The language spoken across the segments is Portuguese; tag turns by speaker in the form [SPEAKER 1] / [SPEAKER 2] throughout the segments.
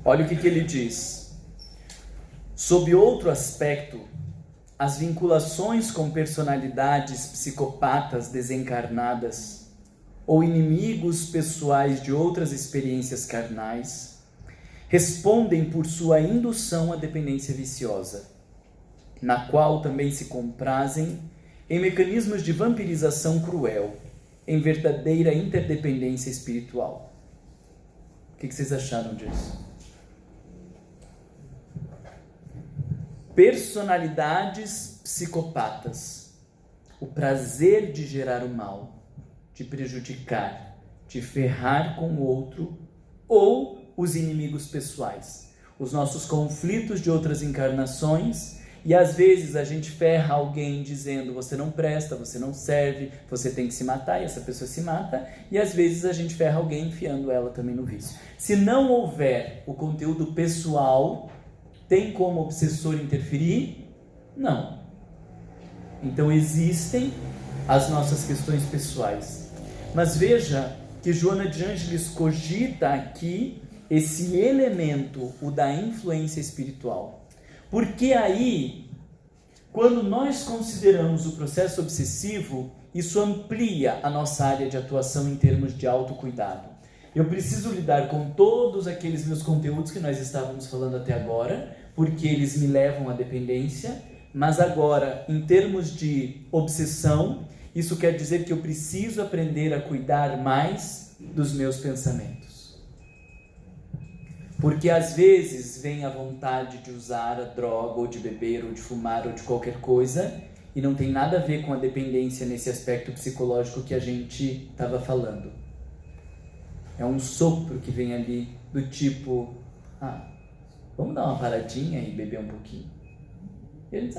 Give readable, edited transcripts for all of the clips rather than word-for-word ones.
[SPEAKER 1] Olha o que ele diz. Sob outro aspecto, as vinculações com personalidades psicopatas desencarnadas ou inimigos pessoais de outras experiências carnais respondem por sua indução à dependência viciosa, na qual também se comprazem em mecanismos de vampirização cruel, em verdadeira interdependência espiritual. O que vocês acharam disso? Personalidades psicopatas, o prazer de gerar o mal, de prejudicar, de ferrar com o outro, ou os inimigos pessoais, os nossos conflitos de outras encarnações, e às vezes a gente ferra alguém dizendo você não presta, você não serve, você tem que se matar, e essa pessoa se mata, e às vezes a gente ferra alguém enfiando ela também no vício. Se não houver o conteúdo pessoal, tem como obsessor interferir? Não. Então existem as nossas questões pessoais. Mas veja que Joana de Ângeles cogita aqui esse elemento, o da influência espiritual. Porque aí, quando nós consideramos o processo obsessivo, isso amplia a nossa área de atuação em termos de autocuidado. Eu preciso lidar com todos aqueles meus conteúdos que nós estávamos falando até agora, porque eles me levam à dependência, mas agora, em termos de obsessão, isso quer dizer que eu preciso aprender a cuidar mais dos meus pensamentos. Porque às vezes vem a vontade de usar a droga, ou de beber, ou de fumar, ou de qualquer coisa, e não tem nada a ver com a dependência nesse aspecto psicológico que a gente estava falando. É um sopro que vem ali do tipo, vamos dar uma paradinha e beber um pouquinho. E ele diz,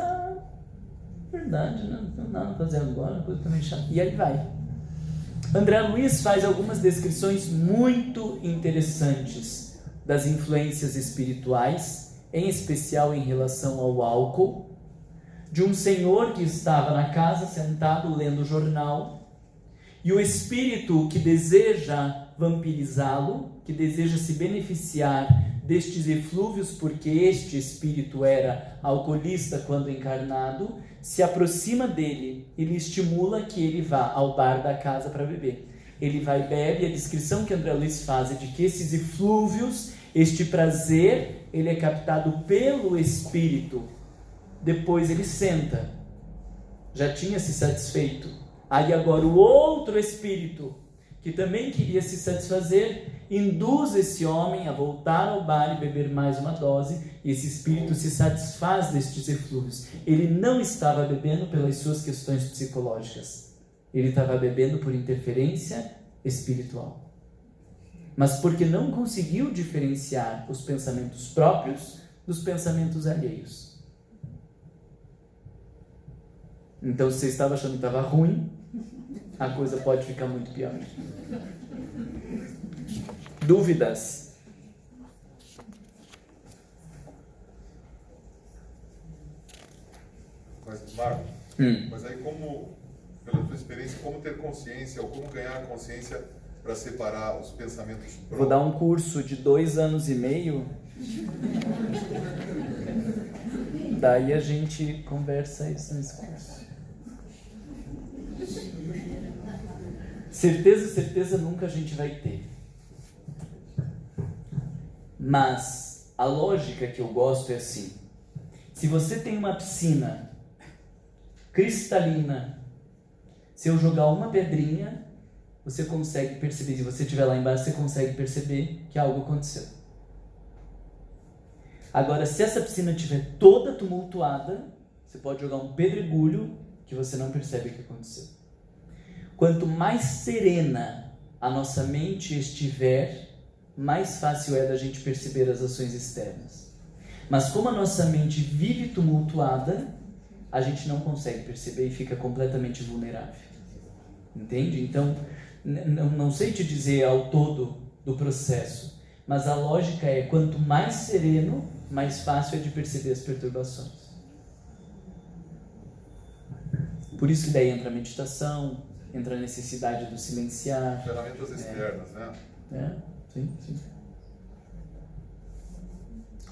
[SPEAKER 1] verdade, não tem nada a fazer agora, a coisa tá meio chata. E aí vai. André Luiz faz algumas descrições muito interessantes das influências espirituais, em especial em relação ao álcool, de um senhor que estava na casa sentado lendo o jornal, e o espírito que deseja vampirizá-lo, que deseja se beneficiar destes eflúvios, porque este espírito era alcoolista quando encarnado, se aproxima dele e lhe estimula que ele vá ao bar da casa para beber. Ele vai e bebe, e a descrição que André Luiz faz é de que esses eflúvios, este prazer, ele é captado pelo espírito. Depois ele senta, já tinha se satisfeito. Aí agora o outro espírito, que também queria se satisfazer, induz esse homem a voltar ao bar e beber mais uma dose, e esse espírito se satisfaz destes eflúvios. Ele não estava bebendo pelas suas questões psicológicas, ele estava bebendo por interferência espiritual. Mas porque não conseguiu diferenciar os pensamentos próprios dos pensamentos alheios. Então, se você estava achando que estava ruim, a coisa pode ficar muito pior. Dúvidas?
[SPEAKER 2] Mas, Marco, mas aí como, pela tua experiência, como ter consciência, ou como ganhar consciência para separar os pensamentos próprios?
[SPEAKER 1] Vou dar um curso de 2 anos e meio. Daí a gente conversa isso nesse curso. Certeza nunca a gente vai ter. Mas a lógica que eu gosto é assim: se você tem uma piscina cristalina, se eu jogar uma pedrinha, você consegue perceber. Se você estiver lá embaixo, você consegue perceber que algo aconteceu. Agora, se essa piscina estiver toda tumultuada, você pode jogar um pedregulho que você não percebe o que aconteceu. Quanto mais serena a nossa mente estiver, mais fácil é da gente perceber as ações externas. Mas como a nossa mente vive tumultuada, a gente não consegue perceber e fica completamente vulnerável. Entende? Então, não sei te dizer ao todo do processo, mas a lógica é: quanto mais sereno, mais fácil é de perceber as perturbações. Por isso que daí entra a meditação, entra a necessidade do silenciar.
[SPEAKER 2] Ferramentas externas, né?
[SPEAKER 1] Sim.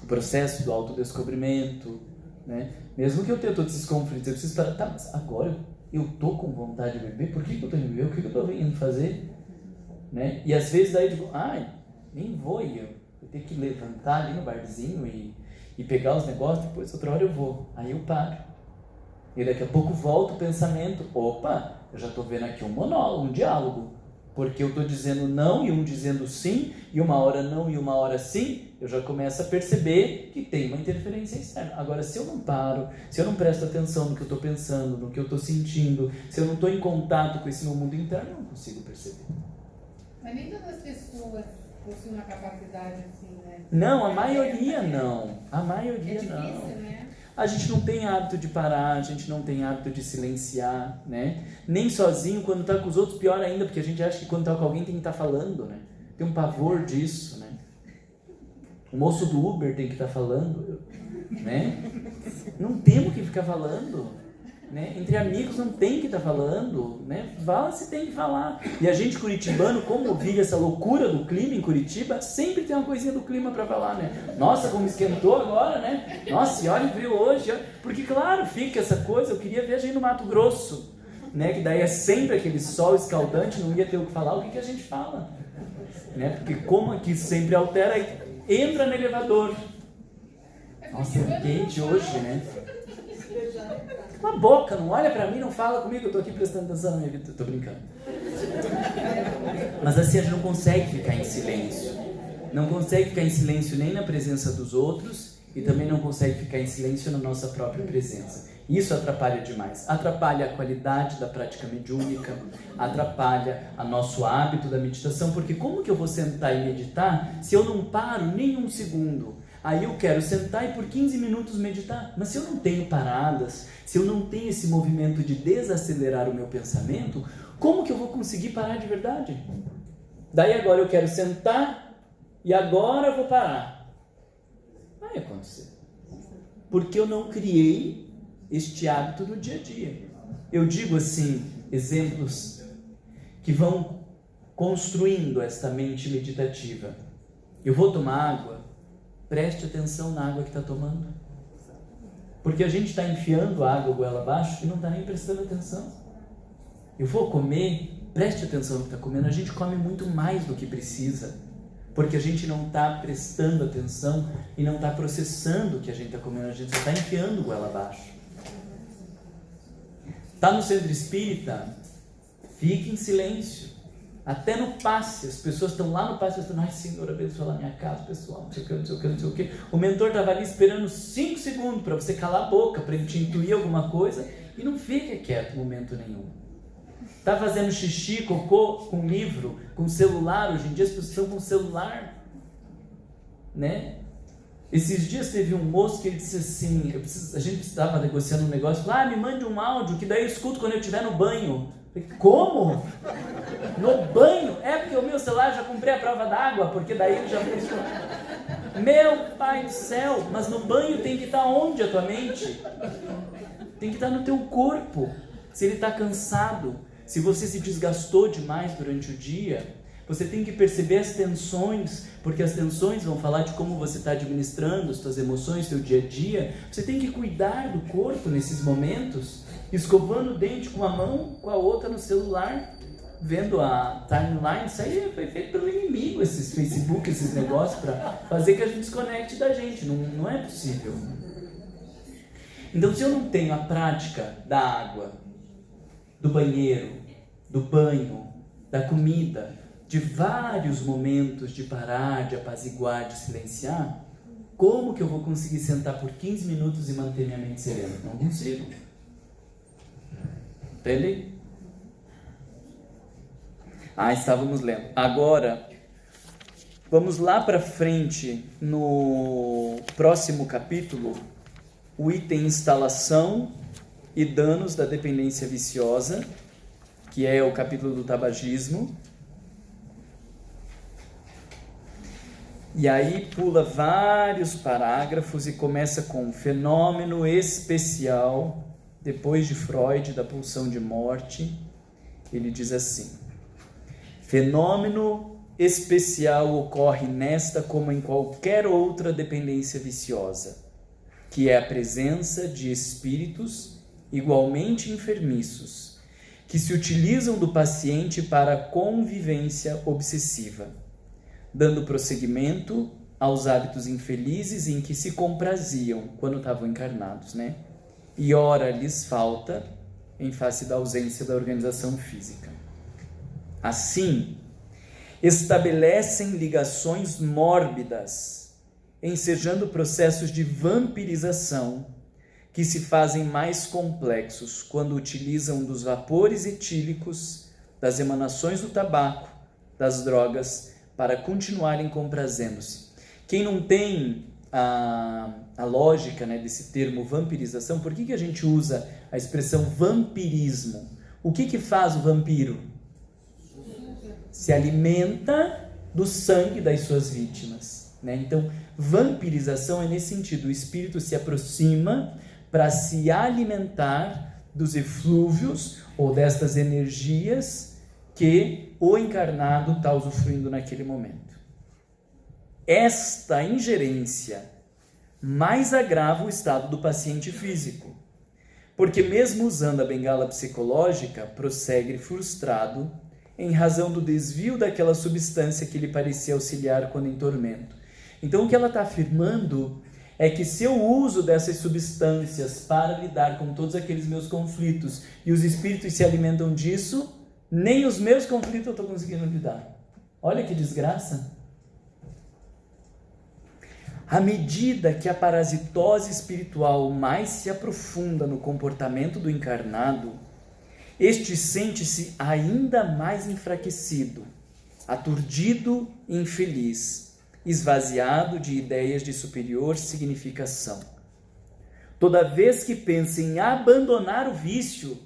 [SPEAKER 1] processo do autodescobrimento, né? Mesmo que eu tenha todos esses conflitos, eu preciso parar, tá, mas agora eu tô com vontade de beber, por que eu tô indo beber? O que eu tô indo fazer? Né? E às vezes daí eu digo, nem vou, eu tenho que levantar ali no barzinho e pegar os negócios, depois outra hora eu vou. Aí eu paro. E daqui a pouco volta o pensamento, opa, eu já estou vendo aqui um monólogo, um diálogo, porque eu estou dizendo não e um dizendo sim, e uma hora não e uma hora sim, eu já começo a perceber que tem uma interferência externa. Agora, se eu não paro, se eu não presto atenção no que eu estou pensando, no que eu estou sentindo, se eu não estou em contato com esse meu mundo interno, eu não consigo perceber.
[SPEAKER 3] Mas nem todas as pessoas possuem uma capacidade assim, né?
[SPEAKER 1] Não, a maioria não. A maioria
[SPEAKER 3] é difícil,
[SPEAKER 1] não.
[SPEAKER 3] Né?
[SPEAKER 1] A gente não tem hábito de parar, a gente não tem hábito de silenciar, né? Nem sozinho, quando está com os outros, pior ainda, porque a gente acha que quando está com alguém tem que estar falando, né? Tem um pavor disso, né? O moço do Uber tem que estar falando, né? Não temos que ficar falando, né? Entre amigos não tem que estar falando, né? Fala se tem que falar. E a gente curitibano, como vive essa loucura do clima em Curitiba, sempre tem uma coisinha do clima para falar, né? Nossa, como esquentou agora, né? Nossa, e olha o frio hoje. Porque, claro, fica essa coisa, eu queria ver a gente no Mato Grosso, né? Que daí é sempre aquele sol escaldante, não ia ter o que falar, o que a gente fala? Né? Porque como aqui sempre altera, entra no elevador. Nossa, é quente hoje, né? Cala a boca, não olha pra mim, não fala comigo, eu tô aqui prestando atenção na minha vida, tô brincando. Mas assim, a gente não consegue ficar em silêncio. Não consegue ficar em silêncio nem na presença dos outros e também não consegue ficar em silêncio na nossa própria presença. Isso atrapalha demais. Atrapalha a qualidade da prática mediúnica, atrapalha o nosso hábito da meditação, porque como que eu vou sentar e meditar se eu não paro nem um segundo? Aí eu quero sentar e por 15 minutos meditar. Mas se eu não tenho paradas, se eu não tenho esse movimento de desacelerar o meu pensamento, como que eu vou conseguir parar de verdade? Daí agora eu quero sentar e agora eu vou parar. Vai acontecer. Porque eu não criei este hábito no dia a dia. Eu digo assim, exemplos que vão construindo esta mente meditativa. Eu vou tomar água. Preste atenção na água que está tomando. Porque a gente está enfiando a água goela abaixo e não está nem prestando atenção. Eu vou comer, preste atenção no que está comendo. A gente come muito mais do que precisa. Porque a gente não está prestando atenção e não está processando o que a gente está comendo. A gente só está enfiando goela abaixo. Está no centro espírita? Fique em silêncio. Até no passe, as pessoas estão lá no passe pensando, ai Senhor, abençoa lá minha casa, pessoal, não sei o que, não sei o que, não sei o que. O mentor estava ali esperando 5 segundos para você calar a boca, para ele te intuir alguma coisa, e não fica quieto em momento nenhum. Está fazendo xixi, cocô, com livro, com celular, hoje em dia as pessoas estão com celular, né? Esses dias teve um moço que ele disse assim, a gente estava negociando um negócio, falou, me mande um áudio, que daí eu escuto quando eu estiver no banho. Como? No banho? É porque o meu celular já comprei a prova d'água, porque daí ele já fez. Meu pai do céu, mas no banho tem que estar onde a tua mente? Tem que estar no teu corpo. Se ele está cansado, se você se desgastou demais durante o dia, você tem que perceber as tensões, porque as tensões vão falar de como você está administrando as suas emoções, seu dia a dia. Você tem que cuidar do corpo nesses momentos. Escovando o dente com uma mão, com a outra no celular, vendo a timeline. Isso aí foi feito pelo inimigo, esses Facebook, esses negócios, para fazer que a gente desconecte da gente. Não é possível. Então, se eu não tenho a prática da água, do banheiro, do banho, da comida, de vários momentos de parar, de apaziguar, de silenciar, como que eu vou conseguir sentar por 15 minutos e manter minha mente serena? Não consigo. Entende? Estávamos lendo. Agora, vamos lá para frente no próximo capítulo, o item instalação e danos da dependência viciosa, que é o capítulo do tabagismo. E aí pula vários parágrafos e começa com fenômeno especial. Depois de Freud, da pulsão de morte, ele diz assim: fenômeno especial ocorre nesta como em qualquer outra dependência viciosa, que é a presença de espíritos igualmente enfermiços, que se utilizam do paciente para a convivência obsessiva, dando prosseguimento aos hábitos infelizes em que se compraziam quando estavam encarnados, né? E ora lhes falta em face da ausência da organização física. Assim, estabelecem ligações mórbidas, ensejando processos de vampirização que se fazem mais complexos quando utilizam dos vapores etílicos, das emanações do tabaco, das drogas, para continuarem comprazendo-se. Quem não tem a lógica, né, desse termo vampirização, por que a gente usa a expressão vampirismo? O que faz o vampiro? Se alimenta do sangue das suas vítimas, né? Então, vampirização é nesse sentido, o espírito se aproxima para se alimentar dos eflúvios ou destas energias que o encarnado está usufruindo naquele momento. Esta ingerência mais agrava o estado do paciente físico, porque mesmo usando a bengala psicológica, prossegue frustrado em razão do desvio daquela substância que lhe parecia auxiliar quando em tormento. Então o que ela está afirmando é que se eu uso dessas substâncias para lidar com todos aqueles meus conflitos e os espíritos se alimentam disso, nem os meus conflitos eu estou conseguindo lidar. Olha que desgraça! À medida que a parasitose espiritual mais se aprofunda no comportamento do encarnado, este sente-se ainda mais enfraquecido, aturdido e infeliz, esvaziado de ideias de superior significação. Toda vez que pensa em abandonar o vício,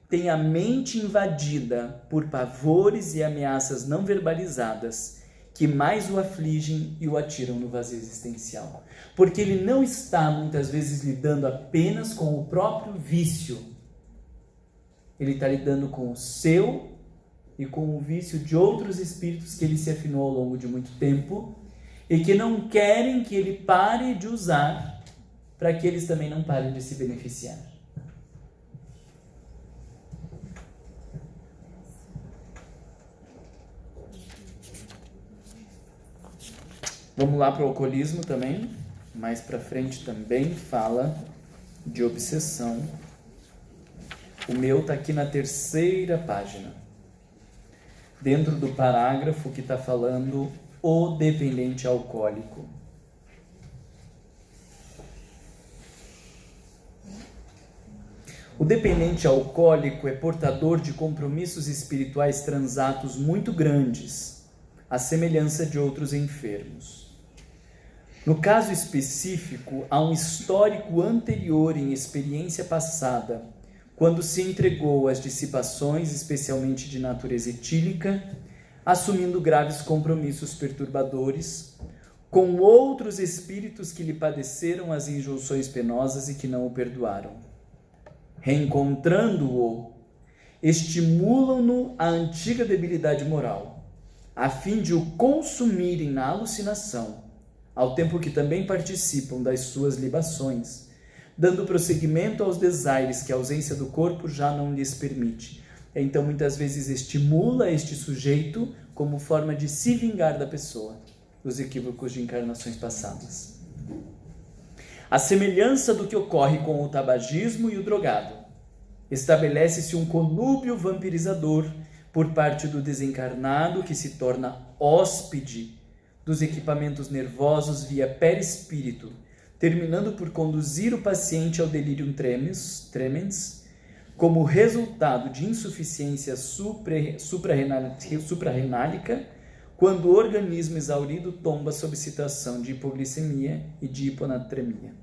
[SPEAKER 1] tem a mente invadida por pavores e ameaças não verbalizadas, que mais o afligem e o atiram no vazio existencial. Porque ele não está, muitas vezes, lidando apenas com o próprio vício. Ele está lidando com o seu e com o vício de outros espíritos que ele se afinou ao longo de muito tempo e que não querem que ele pare de usar para que eles também não parem de se beneficiar. Vamos lá para o alcoolismo também. Mais para frente também fala de obsessão. O meu está aqui na 3ª página. Dentro do parágrafo que está falando o dependente alcoólico. O dependente alcoólico é portador de compromissos espirituais transatos muito grandes, à semelhança de outros enfermos. No caso específico, há um histórico anterior em experiência passada, quando se entregou às dissipações, especialmente de natureza etílica, assumindo graves compromissos perturbadores, com outros espíritos que lhe padeceram as injunções penosas e que não o perdoaram. Reencontrando-o, estimulam-no à antiga debilidade moral, a fim de o consumirem na alucinação, ao tempo que também participam das suas libações, dando prosseguimento aos desaires que a ausência do corpo já não lhes permite. Então, muitas vezes, estimula este sujeito como forma de se vingar da pessoa, dos equívocos de encarnações passadas. A semelhança do que ocorre com o tabagismo e o drogado, estabelece-se um conúbio vampirizador por parte do desencarnado que se torna hóspede dos equipamentos nervosos via perispírito, terminando por conduzir o paciente ao delirium tremens, como resultado de insuficiência suprarrenálica, quando o organismo exaurido tomba sob situação de hipoglicemia e de hiponatremia.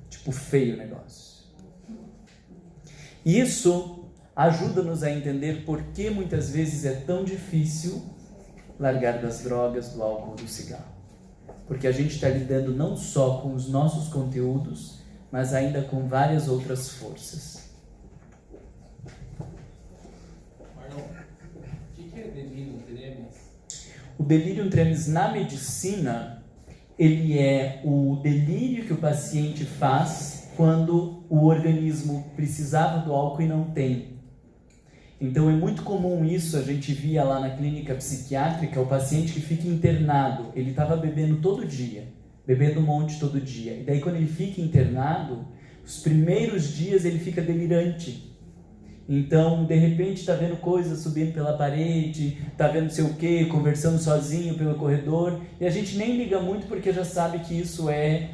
[SPEAKER 1] Tipo, feio o negócio. Isso ajuda-nos a entender por que muitas vezes é tão difícil largar das drogas, do álcool, do cigarro. Porque a gente está lidando não só com os nossos conteúdos, mas ainda com várias outras forças.
[SPEAKER 4] Marlon, o que
[SPEAKER 1] O delirium tremens na medicina, ele é o delírio que o paciente faz quando o organismo precisava do álcool e não tem. Então é muito comum isso, a gente via lá na clínica psiquiátrica, o paciente que fica internado, ele estava bebendo todo dia, bebendo um monte todo dia. E daí quando ele fica internado, os primeiros dias ele fica delirante. Então, de repente, está vendo coisas subindo pela parede, está vendo não sei o quê, conversando sozinho pelo corredor, e a gente nem liga muito porque já sabe que isso é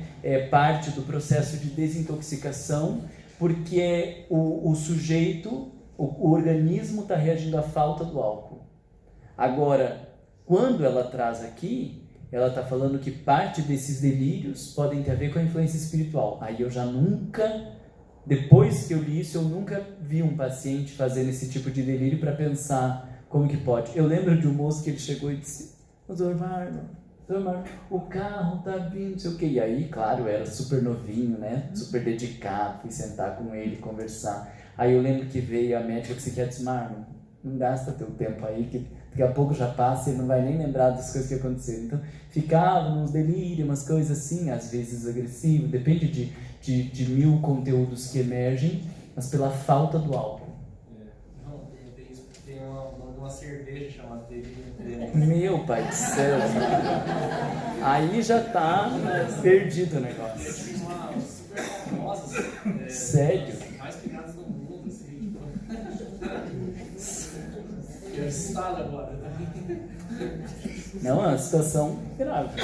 [SPEAKER 1] parte do processo de desintoxicação, porque o sujeito, o organismo está reagindo à falta do álcool. Agora, quando ela traz aqui, ela está falando que parte desses delírios podem ter a ver com a influência espiritual. Aí eu já nunca... Depois que eu li isso, eu nunca vi um paciente fazendo esse tipo de delírio para pensar como que pode. Eu lembro de um moço que ele chegou e disse: Dr. Marlon, o carro tá vindo, não sei o quê. E aí, claro, eu era super novinho, né? Super dedicado, fui sentar com ele, conversar. Aí eu lembro que veio a médica psiquiatra e disse: Marlon, não gasta teu tempo aí, que daqui a pouco já passa e não vai nem lembrar das coisas que aconteceram. Então, ficava nos delírios, umas coisas assim, às vezes agressivo, depende de mil conteúdos que emergem, mas pela falta do álcool.
[SPEAKER 4] Não, tem uma cerveja chamada delírio.
[SPEAKER 1] Meu pai do céu. Aí já tá perdido o negócio.
[SPEAKER 4] É tipo uma super famosa.
[SPEAKER 1] Sério?
[SPEAKER 4] Mais pegadas do mundo, assim. Eu estalo agora.
[SPEAKER 1] Não, é uma situação grave.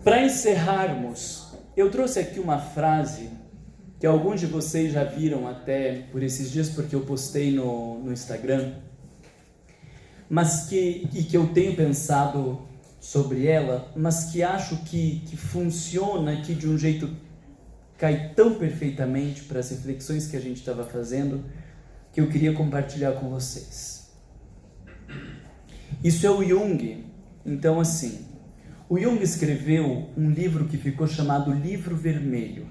[SPEAKER 1] Para encerrarmos, eu trouxe aqui uma frase que alguns de vocês já viram até por esses dias, porque eu postei no Instagram, mas que eu tenho pensado sobre ela, mas que acho que funciona, que de um jeito cai tão perfeitamente para as reflexões que a gente estava fazendo, que eu queria compartilhar com vocês. Isso é o Jung. Então, assim, o Jung escreveu um livro que ficou chamado Livro Vermelho.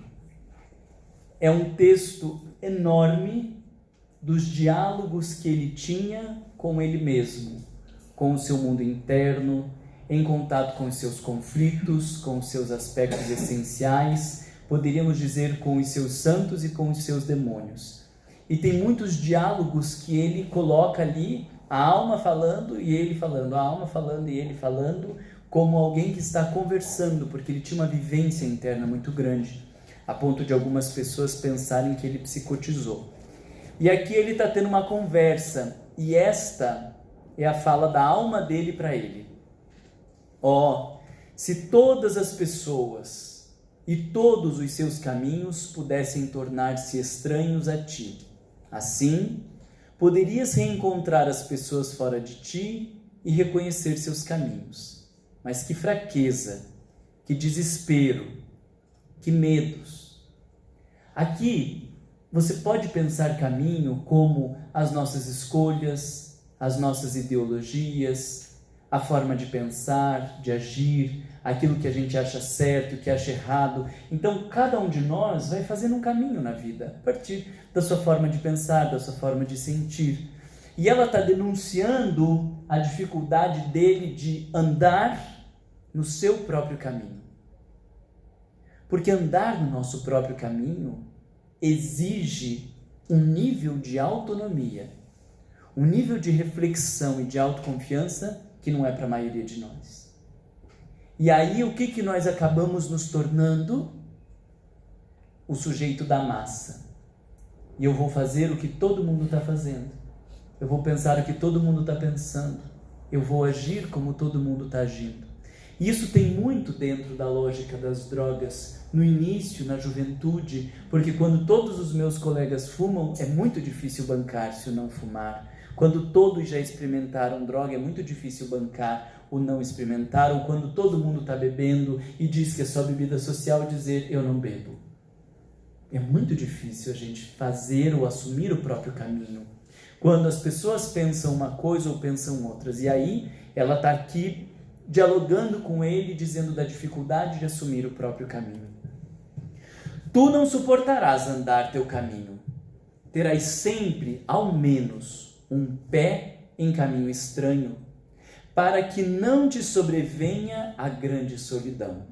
[SPEAKER 1] É um texto enorme dos diálogos que ele tinha com ele mesmo, com o seu mundo interno, em contato com os seus conflitos, com os seus aspectos essenciais, poderíamos dizer com os seus santos e com os seus demônios. E tem muitos diálogos que ele coloca ali, a alma falando e ele falando, a alma falando e ele falando, como alguém que está conversando, porque ele tinha uma vivência interna muito grande, a ponto de algumas pessoas pensarem que ele psicotizou. E aqui ele está tendo uma conversa, e esta é a fala da alma dele para ele. Se todas as pessoas e todos os seus caminhos pudessem tornar-se estranhos a ti, assim, poderias reencontrar as pessoas fora de ti e reconhecer seus caminhos. Mas que fraqueza, que desespero, que medos. Aqui, você pode pensar caminho como as nossas escolhas, as nossas ideologias, a forma de pensar, de agir, aquilo que a gente acha certo, que acha errado. Então, cada um de nós vai fazendo um caminho na vida, a partir da sua forma de pensar, da sua forma de sentir. E ela está denunciando a dificuldade dele de andar no seu próprio caminho. Porque andar no nosso próprio caminho exige um nível de autonomia, um nível de reflexão e de autoconfiança que não é para a maioria de nós. E aí o que nós acabamos nos tornando? O sujeito da massa. E eu vou fazer o que todo mundo está fazendo. Eu vou pensar o que todo mundo está pensando. Eu vou agir como todo mundo está agindo. E isso tem muito dentro da lógica das drogas, no início, na juventude, porque quando todos os meus colegas fumam, é muito difícil bancar se o não fumar. Quando todos já experimentaram droga, é muito difícil bancar o não experimentar, ou quando todo mundo está bebendo e diz que é só bebida social, dizer eu não bebo. É muito difícil a gente fazer ou assumir o próprio caminho. Quando as pessoas pensam uma coisa ou pensam outras. E aí ela está aqui dialogando com ele, dizendo da dificuldade de assumir o próprio caminho. Tu não suportarás andar teu caminho. Terás sempre, ao menos, um pé em caminho estranho, para que não te sobrevenha a grande solidão.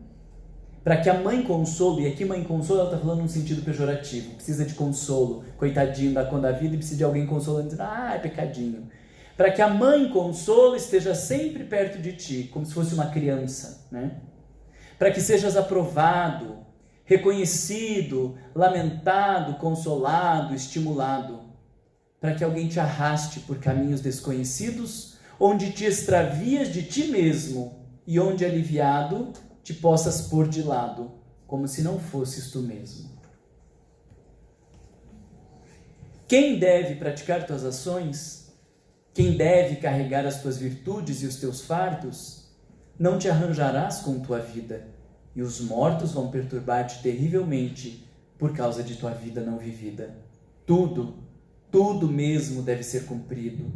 [SPEAKER 1] Para que a mãe consolo, e aqui mãe consolo, ela está falando num sentido pejorativo, precisa de consolo, coitadinho da conta da vida, e precisa de alguém consolando, dizendo, é pecadinho. Para que a mãe consolo esteja sempre perto de ti, como se fosse uma criança, né? Para que sejas aprovado, reconhecido, lamentado, consolado, estimulado, para que alguém te arraste por caminhos desconhecidos, onde te extravias de ti mesmo e onde, aliviado, te possas pôr de lado, como se não fosses tu mesmo. Quem deve praticar tuas ações, quem deve carregar as tuas virtudes e os teus fardos, não te arranjarás com tua vida, e os mortos vão perturbar-te terrivelmente por causa de tua vida não vivida. Tudo mesmo deve ser cumprido.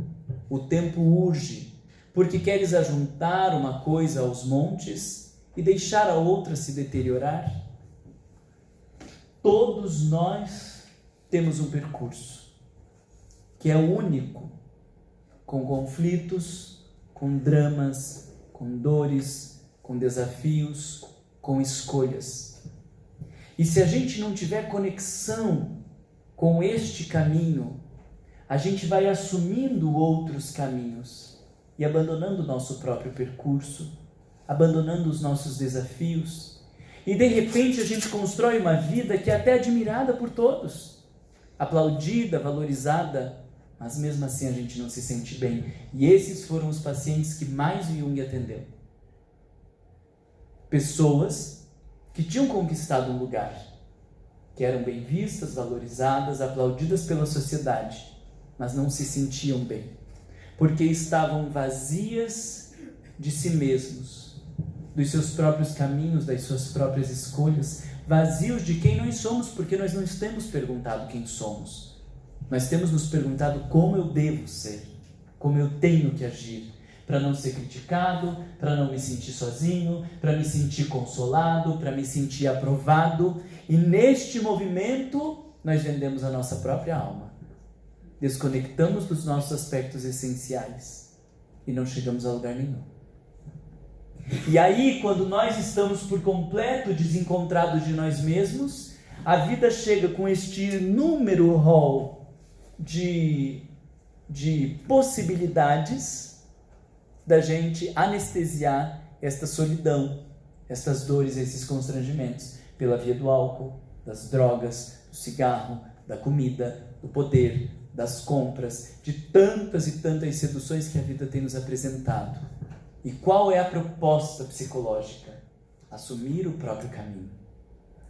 [SPEAKER 1] O tempo urge, porque queres ajuntar uma coisa aos montes e deixar a outra se deteriorar? Todos nós temos um percurso, que é único, com conflitos, com dramas, com dores, com desafios, com escolhas. E se a gente não tiver conexão com este caminho, a gente vai assumindo outros caminhos e abandonando o nosso próprio percurso, abandonando os nossos desafios, e de repente a gente constrói uma vida que é até admirada por todos, aplaudida, valorizada, mas mesmo assim a gente não se sente bem. E esses foram os pacientes que mais o Jung atendeu. Pessoas que tinham conquistado um lugar, que eram bem vistas, valorizadas, aplaudidas pela sociedade, mas não se sentiam bem, porque estavam vazias de si mesmos, dos seus próprios caminhos, das suas próprias escolhas, vazios de quem nós somos, porque nós não temos perguntado quem somos, nós temos nos perguntado como eu devo ser, como eu tenho que agir, para não ser criticado, para não me sentir sozinho, para me sentir consolado, para me sentir aprovado. E neste movimento nós vendemos a nossa própria alma, desconectamos dos nossos aspectos essenciais e não chegamos a lugar nenhum. E aí, quando nós estamos por completo desencontrados de nós mesmos, a vida chega com este inúmero rol de possibilidades da gente anestesiar esta solidão, estas dores, esses constrangimentos, pela via do álcool, das drogas, do cigarro, da comida, do poder, das compras, de tantas e tantas seduções que a vida tem nos apresentado. E qual é a proposta psicológica? Assumir o próprio caminho,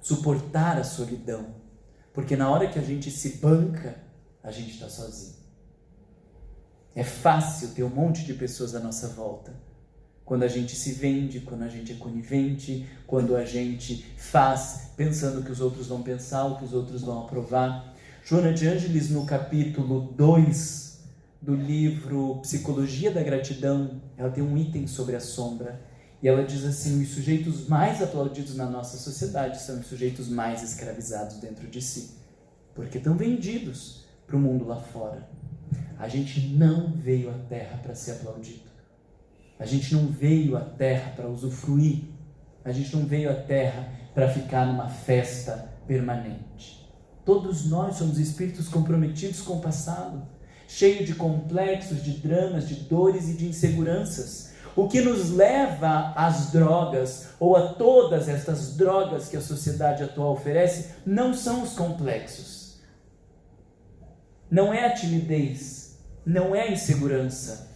[SPEAKER 1] suportar a solidão, porque na hora que a gente se banca, a gente está sozinho. É fácil ter um monte de pessoas à nossa volta. Quando a gente se vende, quando a gente é conivente, quando a gente faz pensando que os outros vão pensar, o que os outros vão aprovar. Joana de Ângeles, no capítulo 2 do livro Psicologia da Gratidão, ela tem um item sobre a sombra. E ela diz assim: os sujeitos mais aplaudidos na nossa sociedade são os sujeitos mais escravizados dentro de si, porque estão vendidos para o mundo lá fora. A gente não veio à Terra para ser aplaudido. A gente não veio à Terra para usufruir. A gente não veio à Terra para ficar numa festa permanente. Todos nós somos espíritos comprometidos com o passado, cheios de complexos, de dramas, de dores e de inseguranças. O que nos leva às drogas, ou a todas estas drogas que a sociedade atual oferece, não são os complexos. Não é a timidez. Não é a insegurança,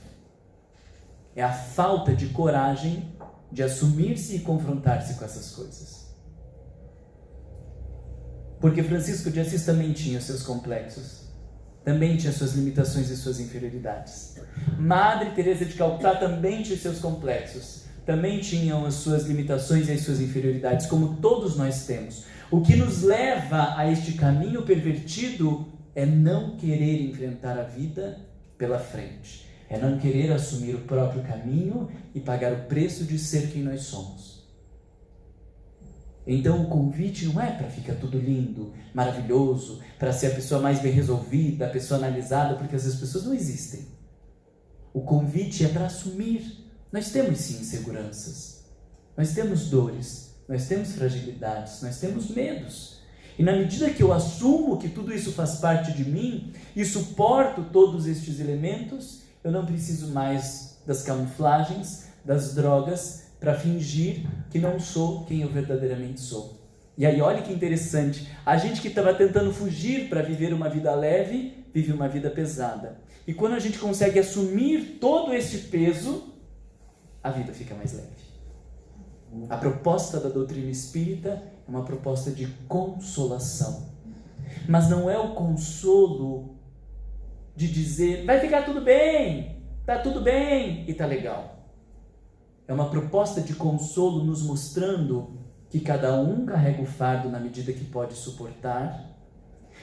[SPEAKER 1] é a falta de coragem de assumir-se e confrontar-se com essas coisas. Porque Francisco de Assis também tinha seus complexos, também tinha suas limitações e suas inferioridades. Madre Teresa de Calcutá também tinha seus complexos, também tinham as suas limitações e as suas inferioridades, como todos nós temos. O que nos leva a este caminho pervertido é não querer enfrentar a vida pela frente, é não querer assumir o próprio caminho e pagar o preço de ser quem nós somos. Então o convite não é para ficar tudo lindo, maravilhoso, para ser a pessoa mais bem resolvida, a pessoa analisada, porque essas pessoas não existem. O convite é para assumir Nós temos sim inseguranças, nós temos dores, nós temos fragilidades, nós temos medos. E na medida que eu assumo que tudo isso faz parte de mim e suporto todos estes elementos, eu não preciso mais das camuflagens, das drogas, para fingir que não sou quem eu verdadeiramente sou. E aí olha que interessante, a gente que estava tentando fugir para viver uma vida leve, vive uma vida pesada. E quando a gente consegue assumir todo esse peso, a vida fica mais leve. A proposta da doutrina espírita é uma proposta de consolação. Mas não é o consolo de dizer, vai ficar tudo bem, tá tudo bem e tá legal. É uma proposta de consolo nos mostrando que cada um carrega o fardo na medida que pode suportar,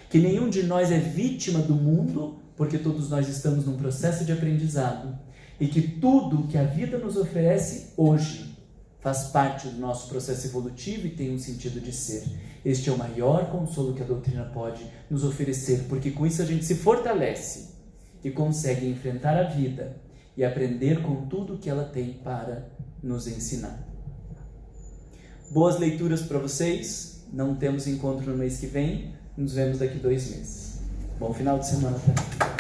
[SPEAKER 1] que nenhum de nós é vítima do mundo, porque todos nós estamos num processo de aprendizado, e que tudo que a vida nos oferece hoje faz parte do nosso processo evolutivo e tem um sentido de ser. Este é o maior consolo que a doutrina pode nos oferecer, porque com isso a gente se fortalece e consegue enfrentar a vida e aprender com tudo que ela tem para nos ensinar. Boas leituras para vocês. Não temos encontro no mês que vem. Nos vemos daqui 2 meses. Bom final de semana para